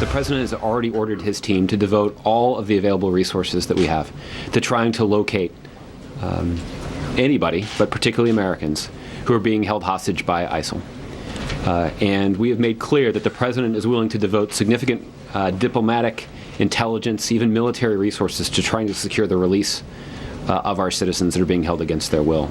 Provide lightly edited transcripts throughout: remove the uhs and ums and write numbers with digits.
The president has already ordered his team to devote all of the available resources that we have to trying to locate anybody, but particularly Americans, who are being held hostage by ISIL. And we have made clear that the president is willing to devote significant diplomatic, intelligence, even military resources to trying to secure the release of our citizens that are being held against their will.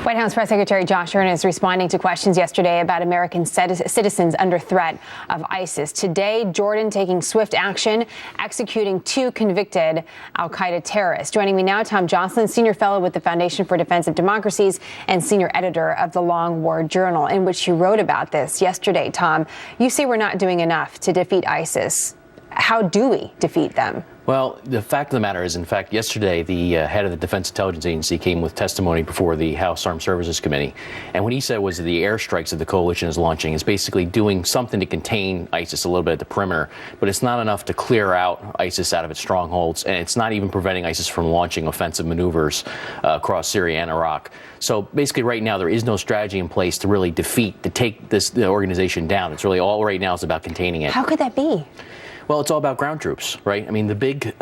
White House Press Secretary Joscelyn is responding to questions yesterday about American citizens under threat of ISIS. Today, Jordan taking swift action, executing 2 convicted al-Qaeda terrorists. Joining me now, Tom Joscelyn, Senior Fellow with the Foundation for Defense of Democracies and Senior Editor of the Long War Journal, in which you wrote about this yesterday. Tom, you say we're not doing enough to defeat ISIS. How do we defeat them? Well, the fact of the matter is, in fact, yesterday, the head of the Defense Intelligence Agency came with testimony before the House Armed Services Committee. And what he said was that the airstrikes that the coalition is launching is basically doing something to contain ISIS a little bit at the perimeter, but it's not enough to clear out ISIS out of its strongholds, and it's not even preventing ISIS from launching offensive maneuvers across Syria and Iraq. So basically right now there is no strategy in place to really take the organization down. It's really all right now is about containing it. How could that be? Well, it's all about ground troops, right? I mean, the big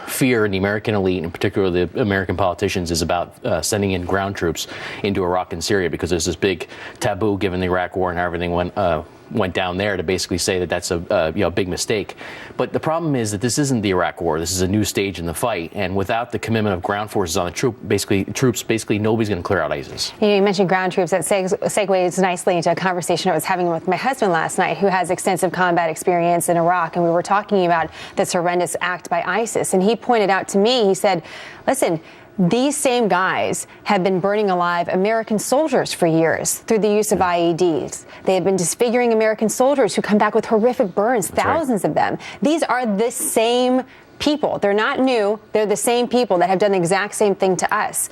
fear in the American elite, in particular the American politicians, is about sending in ground troops into Iraq and Syria, because there's this big taboo given the Iraq War and how everything went down there to basically say that that's a big mistake. But the problem is that this isn't the Iraq War. This is a new stage in the fight, and without the commitment of ground forces on the troops, nobody's going to clear out ISIS. You mentioned ground troops. That segues nicely into a conversation I was having with my husband last night, who has extensive combat experience in Iraq, and we were talking about this horrendous act by ISIS. And he pointed out to me, he said, listen, these same guys have been burning alive American soldiers for years through the use of IEDs. They have been disfiguring American soldiers who come back with horrific burns, thousands of them. These are the same people. They're not new. They're the same people that have done the exact same thing to us.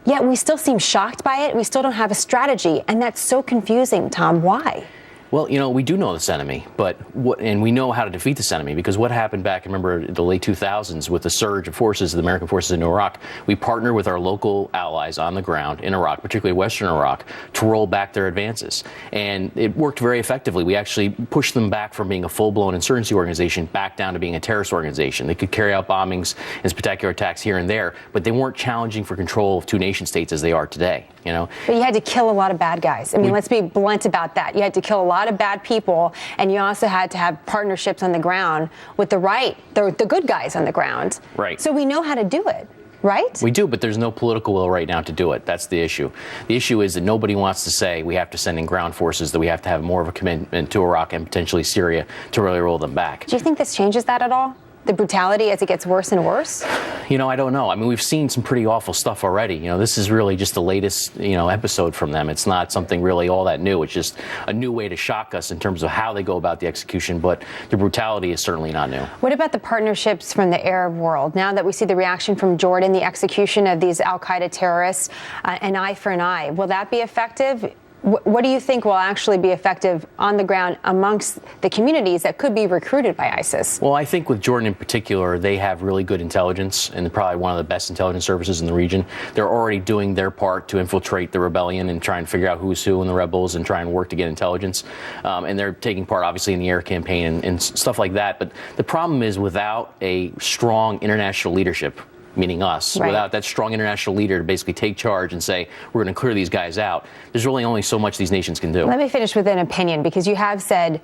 Yet we still seem shocked by it. We still don't have a strategy. And that's so confusing, Tom. Why? Well, we do know this enemy, and we know how to defeat this enemy, because what happened back, remember, the late 2000s with the surge of forces, the American forces in Iraq, we partnered with our local allies on the ground in Iraq, particularly Western Iraq, to roll back their advances. And it worked very effectively. We actually pushed them back from being a full-blown insurgency organization back down to being a terrorist organization. They could carry out bombings and spectacular attacks here and there, but they weren't challenging for control of 2 nation states as they are today, But you had to kill a lot of bad guys. I mean, let's be blunt about that. You had to kill a lot of bad people, and you also had to have partnerships on the ground with the good guys on the ground. Right. So we know how to do it, right? We do, but there's no political will right now to do it. That's the issue. The issue is that nobody wants to say we have to send in ground forces, that we have to have more of a commitment to Iraq and potentially Syria to really roll them back. Do you think this changes that at all? The brutality as it gets worse and worse? I don't know. I mean, we've seen some pretty awful stuff already. This is really just the latest, episode from them. It's not something really all that new. It's just a new way to shock us in terms of how they go about the execution, but the brutality is certainly not new. What about the partnerships from the Arab world? Now that we see the reaction from Jordan, the execution of these al-Qaeda terrorists, an eye for an eye, will that be effective? What do you think will actually be effective on the ground amongst the communities that could be recruited by ISIS? Well, I think with Jordan in particular, they have really good intelligence, and they're probably one of the best intelligence services in the region. They're already doing their part to infiltrate the rebellion and try and figure out who's who in the rebels and try and work to get intelligence. And they're taking part, obviously, in the air campaign and stuff like that. But the problem is, without a strong international leadership, meaning us, right, without that strong international leader to basically take charge and say, we're going to clear these guys out, there's really only so much these nations can do. Let me finish with an opinion, because you have said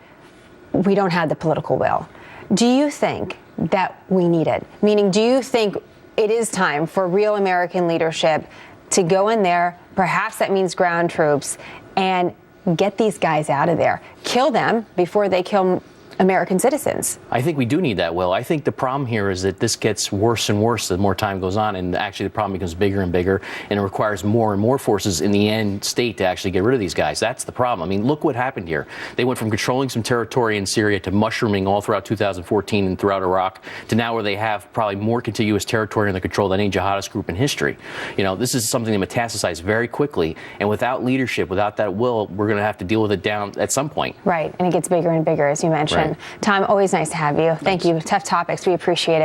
we don't have the political will. Do you think that we need it? Meaning, do you think it is time for real American leadership to go in there, perhaps that means ground troops, and get these guys out of there, kill them before they kill American citizens? I think we do need that will. I think the problem here is that this gets worse and worse the more time goes on, and actually the problem becomes bigger and bigger, and it requires more and more forces in the end state to actually get rid of these guys. That's the problem. I mean, look what happened here. They went from controlling some territory in Syria to mushrooming all throughout 2014 and throughout Iraq to now where they have probably more contiguous territory under control than any jihadist group in history. This is something that metastasized very quickly, and without leadership, without that will, we're going to have to deal with it down at some point. Right, and it gets bigger and bigger, as you mentioned. Right. Tom, always nice to have you. Thank you. Tough topics. We appreciate it.